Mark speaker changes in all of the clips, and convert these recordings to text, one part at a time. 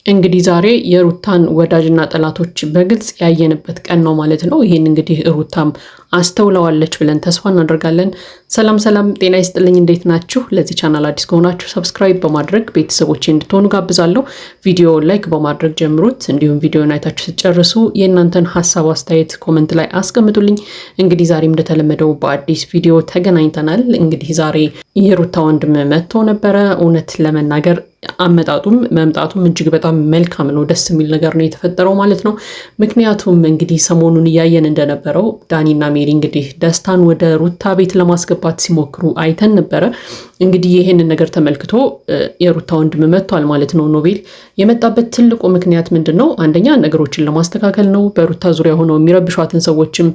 Speaker 1: እንግዲህ ዛሬ የሩታን ወዳጅና ጠላቶች በግልጽ ያየንበት ቀን ነው ማለት ነው። ይሄን እንግዲህ ሩታም አስተውለዋለች ብለን ተስፋ እናደርጋለን። ሰላም ሰላም፣ ጤና ይስጥልኝ። እንዴት ናችሁ? ለዚህ ቻናል አዲስ ከሆናችሁ ሰብስክራይብ በማድረግ ቤተሰቦቼ እንድትሆኑ ጋብዛለሁ። ቪዲዮ ላይክ በማድረግ ጀምሩት። እንዲሁም ቪዲዮን አይታችሁ ስትጨርሱ የእናንተን ሀሳብ አስተያየት ኮመንት ላይ አስቀምጡልኝ። እንግዲህ ዛሬም እንደተለመደው በአዲስ ቪዲዮ ተገናኝተናል። እንግዲህ ዛሬ የሩታ ወንድም መጥቶ ነበረ። እውነት ለመናገር አመጣጡም መምጣቱም እጅግ በጣም መልካም ነው። ደስ የሚል ነገር ነው የተፈጠረው ማለት ነው። ምክንያቱም እንግዲህ ሰሞኑን እያየን እንደነበረው ዳኒና ሜሪ እንግዲህ ደስታን ወደ ሩታ ቤት ለማስገባት ሲሞክሩ አይተን ነበረ። እንግዲህ ይሄንን ነገር ተመልክቶ የሩታ ወንድም መጥቷል ማለት ነው። ኖቤል የመጣበት ትልቁ ምክንያት ምንድን ነው? አንደኛ ነገሮችን ለማስተካከል ነው። በሩታ ዙሪያ ሆነው የሚረብሿትን ሰዎችም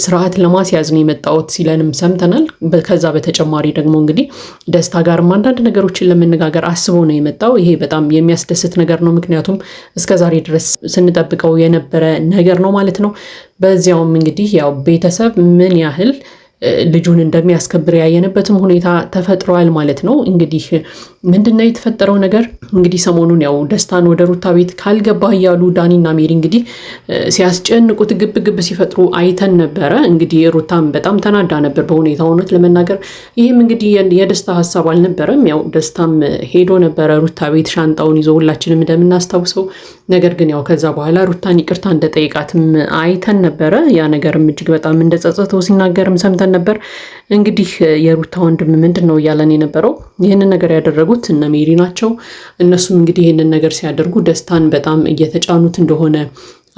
Speaker 1: ስርዓት ለማስያዝ ነው የመጣሁት ሲለንም ሰምተናል። ከዛ በተጨማሪ ደግሞ እንግዲህ ደስታ ጋርም አንዳንድ ነገሮችን ለመነጋገር አስቦ ነው የመጣው። ይሄ በጣም የሚያስደስት ነገር ነው። ምክንያቱም እስከዛሬ ድረስ ስንጠብቀው የነበረ ነገር ነው ማለት ነው። በዚያውም እንግዲህ ያው ቤተሰብ ምን ያህል ልጁን እንደሚያስከብር ያየንበትም ሁኔታ ተፈጥሯል ማለት ነው። እንግዲህ ምንድነው የተፈጠረው ነገር? እንግዲህ ሰሞኑን ያው ደስታን ወደ ሩታ ቤት ካልገባ እያሉ ዳኒና ሜሪ እንግዲህ ሲያስጨንቁት ግብ ግብ ሲፈጥሩ አይተን ነበረ። እንግዲህ ሩታም በጣም ተናዳ ነበር በሁኔታው እውነት ለመናገር። ይህም እንግዲህ የደስታ ሀሳብ አልነበረም። ያው ደስታም ሄዶ ነበረ ሩታ ቤት ሻንጣውን ይዞ ሁላችንም እንደምናስታውሰው። ነገር ግን ያው ከዛ በኋላ ሩታን ይቅርታ እንደጠይቃትም አይተን ነበረ። ያ ነገርም እጅግ በጣም እንደጸጸተው ሲናገርም ሰምተን ነበር። እንግዲህ የሩታ ወንድም ምንድን ነው እያለን የነበረው? ይህንን ነገር ያደረጉት እነ ሜሪ ናቸው። እነሱም እንግዲህ ይህንን ነገር ሲያደርጉ ደስታን በጣም እየተጫኑት እንደሆነ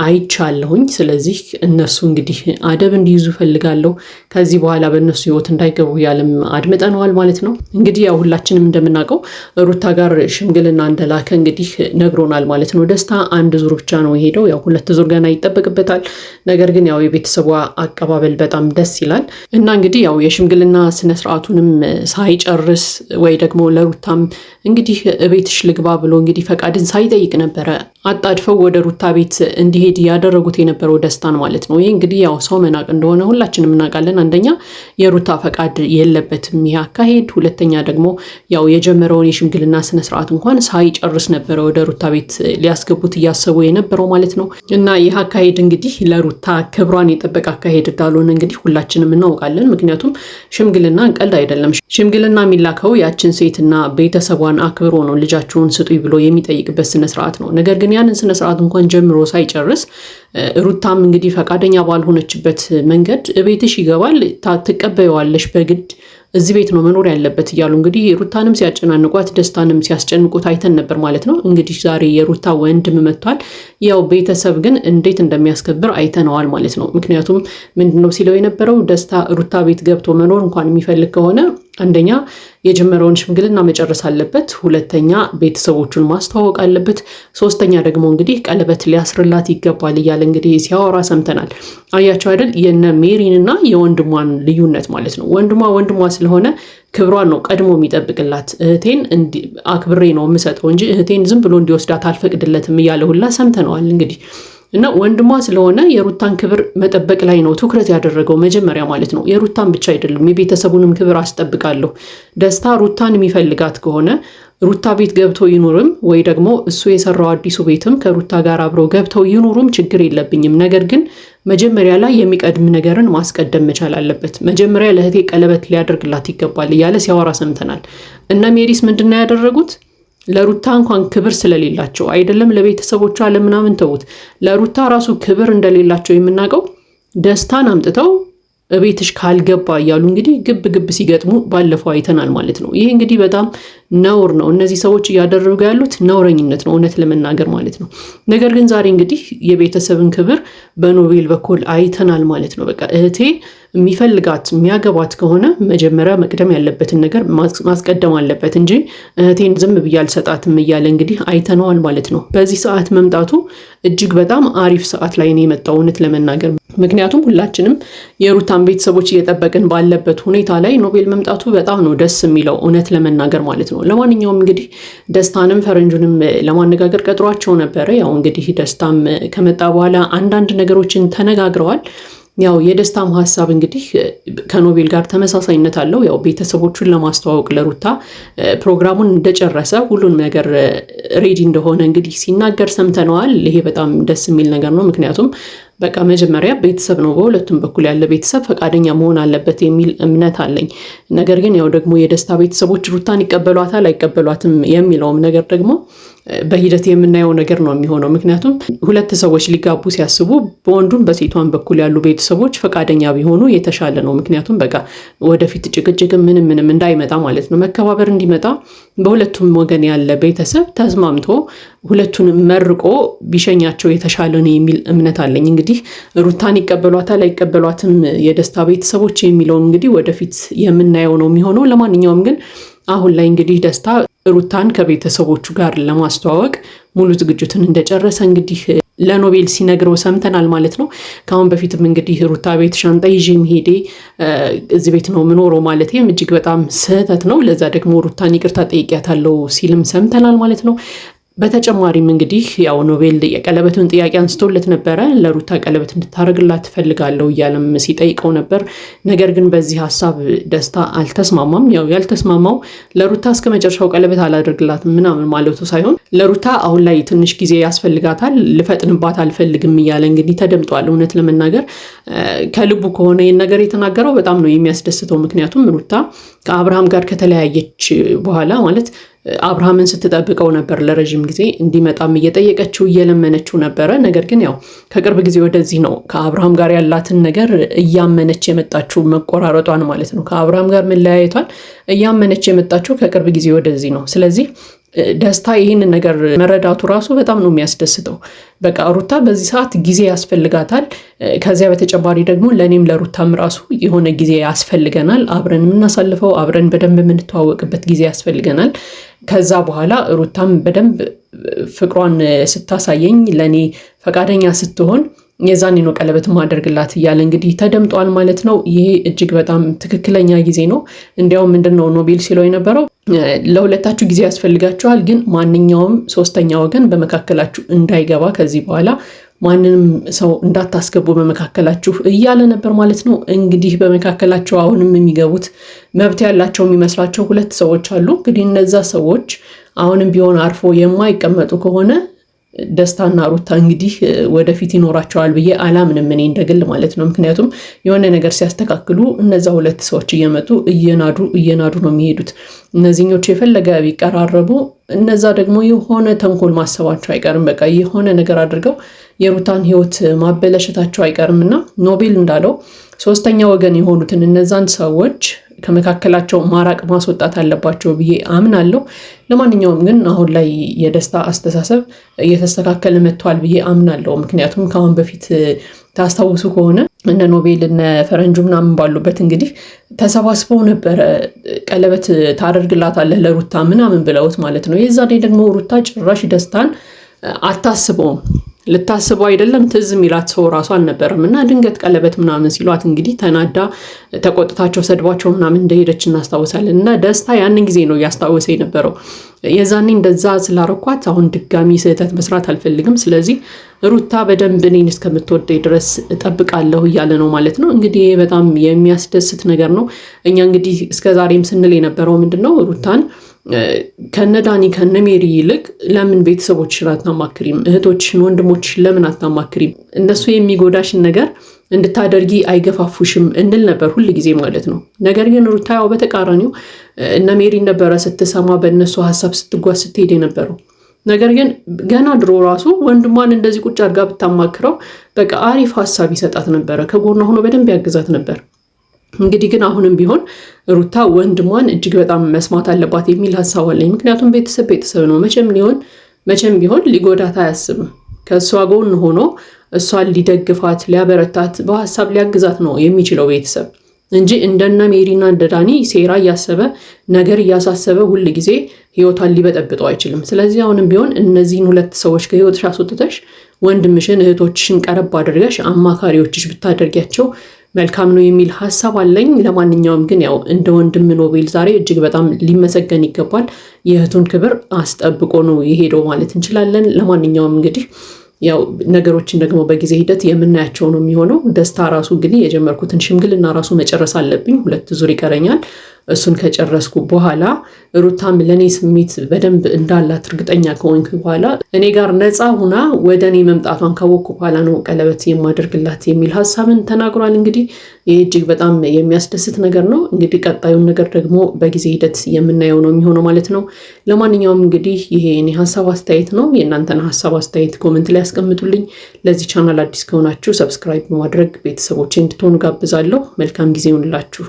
Speaker 1: አይቻለሁኝ። ስለዚህ እነሱ እንግዲህ አደብ እንዲይዙ ፈልጋለሁ። ከዚህ በኋላ በእነሱ ህይወት እንዳይገቡ ያለም አድምጠነዋል ማለት ነው። እንግዲህ ያው ሁላችንም እንደምናውቀው ሩታ ጋር ሽምግልና እንደላከ እንግዲህ ነግሮናል ማለት ነው። ደስታ አንድ ዙር ብቻ ነው የሄደው። ያው ሁለት ዙር ገና ይጠበቅበታል። ነገር ግን ያው የቤተሰቧ አቀባበል በጣም ደስ ይላል እና እንግዲህ ያው የሽምግልና ስነስርዓቱንም ሳይጨርስ ወይ ደግሞ ለሩታም እንግዲህ ቤትሽ ልግባ ብሎ እንግዲህ ፈቃድን ሳይጠይቅ ነበረ አጣድፈው ወደ ሩታ ቤት እንዲሄድ ያደረጉት የነበረው ደስታን ማለት ነው። ይህ እንግዲህ ያው ሰው መናቅ እንደሆነ ሁላችንም እናውቃለን። አንደኛ የሩታ ፈቃድ የለበትም ይህ አካሄድ፣ ሁለተኛ ደግሞ ያው የጀመረውን የሽምግልና ስነስርዓት እንኳን ሳይጨርስ ነበረ ወደ ሩታ ቤት ሊያስገቡት እያሰቡ የነበረው ማለት ነው። እና ይህ አካሄድ እንግዲህ ለሩታ ክብሯን የጠበቀ አካሄድ እንዳልሆነ እንግዲህ ሁላችንም እናውቃለን። ምክንያቱም ሽምግልና ቀልድ አይደለም። ሽምግልና የሚላከው ያችን ሴትና ቤተሰቧን አክብሮ ነው ልጃችሁን ስጡኝ ብሎ የሚጠይቅበት ስነስርዓት ነው። ነገር ግን ያንን ስነስርዓት እንኳን ጀምሮ ሳይጨርስ ሩታም እንግዲህ ፈቃደኛ ባልሆነችበት መንገድ ቤትሽ ይገባል፣ ትቀበይዋለሽ በግድ እዚህ ቤት ነው መኖር ያለበት እያሉ እንግዲህ ሩታንም ሲያጨናንቋት ደስታንም ሲያስጨንቁት አይተን ነበር ማለት ነው። እንግዲህ ዛሬ የሩታ ወንድም መጥቷል። ያው ቤተሰብ ግን እንዴት እንደሚያስከብር አይተነዋል ማለት ነው። ምክንያቱም ምንድነው ሲለው የነበረው? ደስታ ሩታ ቤት ገብቶ መኖር እንኳን የሚፈልግ ከሆነ አንደኛ የጀመረውን ሽምግልና መጨረስ አለበት፣ ሁለተኛ ቤተሰቦቹን ማስተዋወቅ አለበት፣ ሶስተኛ ደግሞ እንግዲህ ቀለበት ሊያስርላት ይገባል እያለ እንግዲህ ሲያወራ ሰምተናል። አያቸው አይደል? የነ ሜሪንና የወንድሟን ልዩነት ማለት ነው። ወንድሟ ስለሆነ ክብሯን ነው ቀድሞ የሚጠብቅላት። እህቴን አክብሬ ነው የምሰጠው እንጂ እህቴን ዝም ብሎ እንዲወስዳት አልፈቅድለትም እያለ ሁላ ሰምተነዋል እንግዲህ እና ወንድሟ ስለሆነ የሩታን ክብር መጠበቅ ላይ ነው ትኩረት ያደረገው መጀመሪያ ማለት ነው። የሩታን ብቻ አይደለም የቤተሰቡንም ክብር አስጠብቃለሁ። ደስታ ሩታን የሚፈልጋት ከሆነ ሩታ ቤት ገብተው ይኑርም ወይ ደግሞ እሱ የሰራው አዲሱ ቤትም ከሩታ ጋር አብረው ገብተው ይኑሩም ችግር የለብኝም። ነገር ግን መጀመሪያ ላይ የሚቀድም ነገርን ማስቀደም መቻል አለበት። መጀመሪያ ለእህቴ ቀለበት ሊያደርግላት ይገባል እያለ ሲያወራ ሰምተናል። እና ሜሪስ ምንድነው ያደረጉት? ለሩታ እንኳን ክብር ስለሌላቸው አይደለም ለቤተሰቦቿ ለምናምን ተውት፣ ለሩታ ራሱ ክብር እንደሌላቸው የምናውቀው ደስታን አምጥተው ቤትሽ ካልገባ እያሉ እንግዲህ ግብ ግብ ሲገጥሙ ባለፈው አይተናል ማለት ነው። ይሄ እንግዲህ በጣም ነውር ነው። እነዚህ ሰዎች እያደረጉ ያሉት ነውረኝነት ነው እውነት ለመናገር ማለት ነው። ነገር ግን ዛሬ እንግዲህ የቤተሰብን ክብር በኖቤል በኩል አይተናል ማለት ነው። በቃ እህቴ የሚፈልጋት የሚያገባት ከሆነ መጀመሪያ መቅደም ያለበትን ነገር ማስቀደም አለበት እንጂ እህቴን ዝም ብዬ አልሰጣትም እያለ እንግዲህ አይተነዋል ማለት ነው። በዚህ ሰዓት መምጣቱ እጅግ በጣም አሪፍ ሰዓት ላይ ነው የመጣው እውነት ለመናገር። ምክንያቱም ሁላችንም የሩታን ቤተሰቦች እየጠበቅን ባለበት ሁኔታ ላይ ኖቤል መምጣቱ በጣም ነው ደስ የሚለው እውነት ለመናገር ማለት ነው። ለማንኛውም እንግዲህ ደስታንም ፈረንጁንም ለማነጋገር ቀጥሯቸው ነበረ። ያው እንግዲህ ደስታም ከመጣ በኋላ አንዳንድ ነገሮችን ተነጋግረዋል። ያው የደስታም ሀሳብ እንግዲህ ከኖቤል ጋር ተመሳሳይነት አለው። ያው ቤተሰቦቹን ለማስተዋወቅ ለሩታ ፕሮግራሙን እንደጨረሰ ሁሉንም ነገር ሬዲ እንደሆነ እንግዲህ ሲናገር ሰምተነዋል። ይሄ በጣም ደስ የሚል ነገር ነው። ምክንያቱም በቃ መጀመሪያ ቤተሰብ ነው፣ በሁለቱም በኩል ያለ ቤተሰብ ፈቃደኛ መሆን አለበት የሚል እምነት አለኝ። ነገር ግን ያው ደግሞ የደስታ ቤተሰቦች ሩታን ይቀበሏታል አይቀበሏትም የሚለውም ነገር ደግሞ በሂደት የምናየው ነገር ነው የሚሆነው። ምክንያቱም ሁለት ሰዎች ሊጋቡ ሲያስቡ በወንዱም በሴቷን በኩል ያሉ ቤተሰቦች ፈቃደኛ ቢሆኑ የተሻለ ነው። ምክንያቱም በቃ ወደፊት ጭቅጭቅ ምንም እንዳይመጣ ማለት ነው፣ መከባበር እንዲመጣ በሁለቱም ወገን ያለ ቤተሰብ ተስማምቶ ሁለቱንም መርቆ ቢሸኛቸው የተሻለ ነው የሚል እምነት አለኝ። እንግዲህ ሩታን ይቀበሏታል አይቀበሏትም የደስታ ቤተሰቦች የሚለውን እንግዲህ ወደፊት የምናየው ነው የሚሆነው። ለማንኛውም ግን አሁን ላይ እንግዲህ ደስታ ሩታን ከቤተሰቦቹ ጋር ለማስተዋወቅ ሙሉ ዝግጅቱን እንደጨረሰ እንግዲህ ለኖቤል ሲነግረው ሰምተናል ማለት ነው። ከአሁን በፊትም እንግዲህ ሩታ ቤት ሻንጣ ይዤ መሄዴ እዚህ ቤት ነው የምኖረው ማለቴም እጅግ በጣም ስህተት ነው፣ ለዛ ደግሞ ሩታን ይቅርታ ጠይቂያታለሁ ሲልም ሰምተናል ማለት ነው። በተጨማሪም እንግዲህ ያው ኖቤል የቀለበቱን ጥያቄ አንስቶለት ነበረ። ለሩታ ቀለበት እንድታደርግላት ትፈልጋለሁ እያለም ሲጠይቀው ነበር። ነገር ግን በዚህ ሀሳብ ደስታ አልተስማማም። ያው ያልተስማማው ለሩታ እስከ መጨረሻው ቀለበት አላደርግላትም ምናምን ማለቱ ሳይሆን ለሩታ አሁን ላይ ትንሽ ጊዜ ያስፈልጋታል፣ ልፈጥንባት አልፈልግም እያለ እንግዲህ ተደምጧል። እውነት ለመናገር ከልቡ ከሆነ ይህን ነገር የተናገረው በጣም ነው የሚያስደስተው። ምክንያቱም ሩታ ከአብርሃም ጋር ከተለያየች በኋላ ማለት አብርሃምን ስትጠብቀው ነበር ለረዥም ጊዜ፣ እንዲመጣም እየጠየቀችው እየለመነችው ነበረ። ነገር ግን ያው ከቅርብ ጊዜ ወደዚህ ነው ከአብርሃም ጋር ያላትን ነገር እያመነች የመጣችው መቆራረጧን ማለት ነው። ከአብርሃም ጋር መለያየቷን እያመነች የመጣችው ከቅርብ ጊዜ ወደዚህ ነው። ስለዚህ ደስታ ይህንን ነገር መረዳቱ ራሱ በጣም ነው የሚያስደስተው። በቃ ሩታ በዚህ ሰዓት ጊዜ ያስፈልጋታል። ከዚያ በተጨማሪ ደግሞ ለእኔም ለሩታም ራሱ የሆነ ጊዜ ያስፈልገናል፣ አብረን የምናሳልፈው አብረን በደንብ የምንተዋወቅበት ጊዜ ያስፈልገናል። ከዛ በኋላ ሩታም በደንብ ፍቅሯን ስታሳየኝ ለእኔ ፈቃደኛ ስትሆን የዛኔ ነው ቀለበት ማደርግላት እያለ እንግዲህ ተደምጧል ማለት ነው። ይሄ እጅግ በጣም ትክክለኛ ጊዜ ነው። እንዲያውም ምንድነው ኖቤል ሲለው የነበረው ለሁለታችሁ ጊዜ ያስፈልጋችኋል፣ ግን ማንኛውም ሶስተኛ ወገን በመካከላችሁ እንዳይገባ ከዚህ በኋላ ማንንም ሰው እንዳታስገቡ በመካከላችሁ እያለ ነበር ማለት ነው። እንግዲህ በመካከላቸው አሁንም የሚገቡት መብት ያላቸው የሚመስላቸው ሁለት ሰዎች አሉ። እንግዲህ እነዛ ሰዎች አሁንም ቢሆን አርፎ የማይቀመጡ ከሆነ ደስታና ሩታ እንግዲህ ወደፊት ይኖራቸዋል ብዬ አላምንም እኔ እንደግል ማለት ነው። ምክንያቱም የሆነ ነገር ሲያስተካክሉ እነዛ ሁለት ሰዎች እየመጡ እየናዱ ነው የሚሄዱት። እነዚህኞቹ የፈለገ ቢቀራረቡ እነዛ ደግሞ የሆነ ተንኮል ማሰባቸው አይቀርም። በቃ የሆነ ነገር አድርገው የሩታን ሕይወት ማበለሸታቸው አይቀርም እና ኖቤል እንዳለው ሶስተኛ ወገን የሆኑትን እነዛን ሰዎች ከመካከላቸው ማራቅ ማስወጣት አለባቸው ብዬ አምናለሁ። ለማንኛውም ግን አሁን ላይ የደስታ አስተሳሰብ እየተስተካከለ መጥቷል ብዬ አምናለሁ። ምክንያቱም ከአሁን በፊት ታስታውሱ ከሆነ እነ ኖቤል እነ ፈረንጁ ምናምን ባሉበት እንግዲህ ተሰባስበው ነበረ ቀለበት ታደርግላታለህ ለሩታ ምናምን ብለውት ማለት ነው። የዛኔ ደግሞ ሩታ ጭራሽ ደስታን አታስበውም። ልታስበው አይደለም ትዝ የሚላት ሰው ራሱ አልነበረም እና ድንገት ቀለበት ምናምን ሲሏት እንግዲህ ተናዳ ተቆጥታቸው ሰድቧቸው ምናምን እንደሄደች እናስታውሳለን። እና ደስታ ያንን ጊዜ ነው እያስታወሰ የነበረው። የዛኔ እንደዛ ስላረኳት አሁን ድጋሚ ስህተት መስራት አልፈልግም፣ ስለዚህ ሩታ በደንብ እኔን እስከምትወደኝ ድረስ እጠብቃለሁ እያለ ነው ማለት ነው። እንግዲህ በጣም የሚያስደስት ነገር ነው። እኛ እንግዲህ እስከዛሬም ስንል የነበረው ምንድን ነው ሩታን ከነዳኒ ከነሜሪ ይልቅ ለምን ቤተሰቦችሽን አታማክሪም? እህቶችሽን ወንድሞችሽን ለምን አታማክሪም? እነሱ የሚጎዳሽን ነገር እንድታደርጊ አይገፋፉሽም እንል ነበር ሁል ጊዜ ማለት ነው። ነገር ግን ሩታ ያው በተቃራኒው እነ ሜሪ ነበረ ስትሰማ በእነሱ ሀሳብ ስትጓዝ ስትሄድ የነበረው። ነገር ግን ገና ድሮ ራሱ ወንድሟን እንደዚህ ቁጭ አድርጋ ብታማክረው በቃ አሪፍ ሀሳብ ይሰጣት ነበረ፣ ከጎኗ ሆኖ በደንብ ያግዛት ነበር። እንግዲህ ግን አሁንም ቢሆን ሩታ ወንድሟን እጅግ በጣም መስማት አለባት የሚል ሀሳብ አለኝ። ምክንያቱም ቤተሰብ ነው፣ መቼም ቢሆን ሊጎዳት አያስብም። ከእሷ ጎን ሆኖ እሷን ሊደግፋት ሊያበረታት በሀሳብ ሊያግዛት ነው የሚችለው ቤተሰብ እንጂ እንደነ ሜሪና እንደ ዳኒ ሴራ እያሰበ ነገር እያሳሰበ ሁል ጊዜ ህይወቷን ሊበጠብጠው አይችልም። ስለዚህ አሁንም ቢሆን እነዚህን ሁለት ሰዎች ከህይወትሽ አስወጥተሽ ወንድምሽን እህቶችሽን ቀረብ አድርገሽ አማካሪዎችሽ ብታደርጊያቸው መልካም ነው የሚል ሀሳብ አለኝ። ለማንኛውም ግን ያው እንደ ወንድም ኖቤል ዛሬ እጅግ በጣም ሊመሰገን ይገባል። የእህቱን ክብር አስጠብቆ ነው የሄደው ማለት እንችላለን። ለማንኛውም እንግዲህ ያው ነገሮችን ደግሞ በጊዜ ሂደት የምናያቸው ነው የሚሆነው። ደስታ ራሱ እንግዲህ የጀመርኩትን ሽምግልና ራሱ መጨረስ አለብኝ። 2 ዙር ይቀረኛል። እሱን ከጨረስኩ በኋላ ሩታም ለኔ ስሜት በደንብ እንዳላት እርግጠኛ ከሆንኩ በኋላ እኔ ጋር ነፃ ሁና ወደ እኔ መምጣቷን ካወቅኩ በኋላ ነው ቀለበት የማደርግላት የሚል ሀሳብን ተናግሯል። እንግዲህ ይህ እጅግ በጣም የሚያስደስት ነገር ነው። እንግዲህ ቀጣዩን ነገር ደግሞ በጊዜ ሂደት የምናየው ነው የሚሆነው ማለት ነው። ለማንኛውም እንግዲህ ይሄ እኔ ሀሳብ አስተያየት ነው። የእናንተን ሀሳብ አስተያየት ኮመንት ላይ ያስቀምጡልኝ። ለዚህ ቻናል አዲስ ከሆናችሁ ሰብስክራይብ በማድረግ ቤተሰቦቼ እንድትሆኑ ጋብዛለሁ። መልካም ጊዜ ይሁንላችሁ።